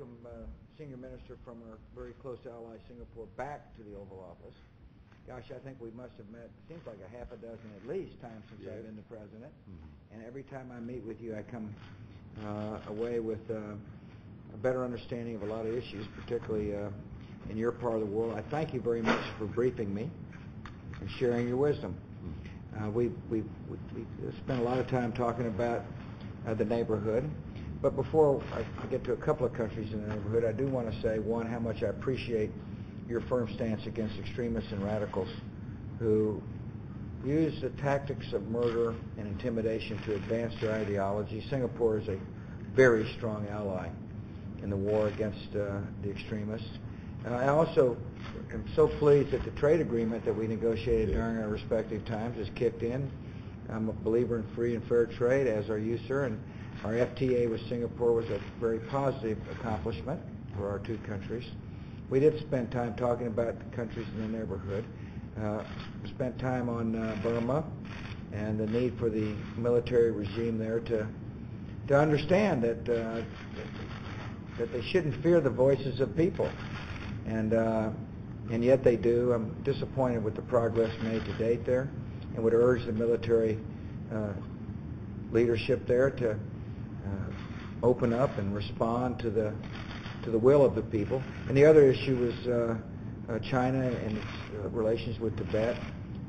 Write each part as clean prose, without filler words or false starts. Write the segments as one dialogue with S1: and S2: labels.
S1: welcome Senior Minister from our very close ally Singapore back to the Oval Office. Gosh, I think we must have met, seems like a half a dozen at least times since I've been the President. And every time I meet with you, I come away with a better understanding of a lot of issues, particularly in your part of the world. I thank you very much for briefing me and sharing your wisdom. We've spent a lot of time talking about the neighborhood. But before I get to a couple of countries in the neighborhood, I do want to say, one, how much I appreciate your firm stance against extremists and radicals who use the tactics of murder and intimidation to advance their ideology. Singapore is a very strong ally in the war against the extremists. I also am so pleased that the trade agreement that we negotiated during our respective times has kicked in. I'm a believer in free and fair trade, as are you, sir, and our FTA with Singapore was a very positive accomplishment for our two countries. We did spend time talking about the countries in the neighborhood. We spent time on Burma and the need for the military regime there to understand that they shouldn't fear the voices of people, and yet they do. I'm disappointed with the progress made to date there, and would urge the military leadership there to open up and respond to the will of the people. And the other issue was China and its relations with Tibet.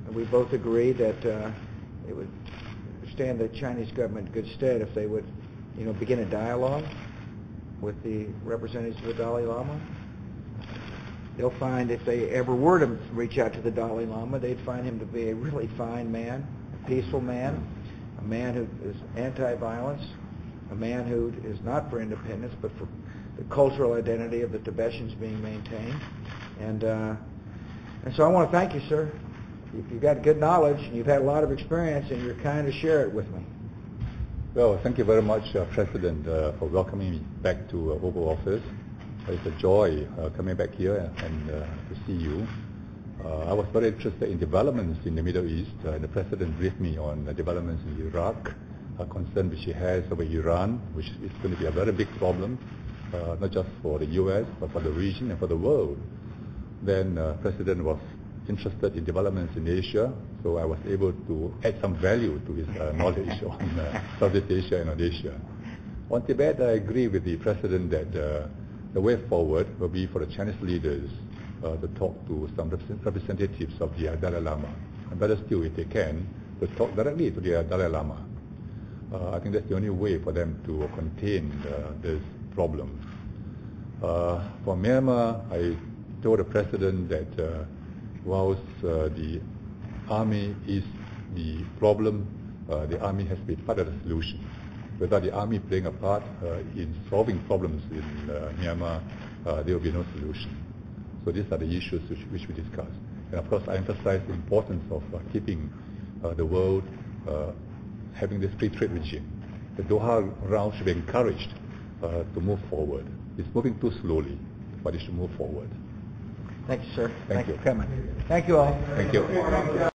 S1: And we both agreed that it would stand the Chinese government in good stead if they would, begin a dialogue with the representatives of the Dalai Lama. They'll find, if they ever were to reach out to the Dalai Lama, they'd find him to be a really fine man, a peaceful man, a man who is anti-violence, a man who is not for independence, but for the cultural identity of the Tibetans being maintained. And so I want to thank you, sir. You've got good knowledge, and you've had a lot of experience, and you're kind to share it with me.
S2: Well, thank you very much, President, for welcoming me back to Oval Office. It's a joy coming back here and to see you. I was very interested in developments in the Middle East. The President briefed me on the developments in Iraq, a concern which he has over Iran, which is going to be a very big problem, not just for the U.S., but for the region and for the world. Then President was interested in developments in Asia, so I was able to add some value to his knowledge on Southeast Asia and on Asia. On Tibet, I agree with the President that the way forward will be for the Chinese leaders to talk to some representatives of the Dalai Lama, and better still, if they can, to talk directly to the Dalai Lama. I think that's the only way for them to contain this problem. For Myanmar, I told the President that whilst the army is the problem, the army has been part of the solution. Without the army playing a part in solving problems in Myanmar, there will be no solution. So these are the issues which we discussed. And of course, I emphasize the importance of keeping the world having this free trade regime. The Doha round should be encouraged to move forward. It's moving too slowly, but it should move forward.
S1: Thank you, sir.
S2: Thank you
S1: for coming. Thank you all.
S2: Thank you.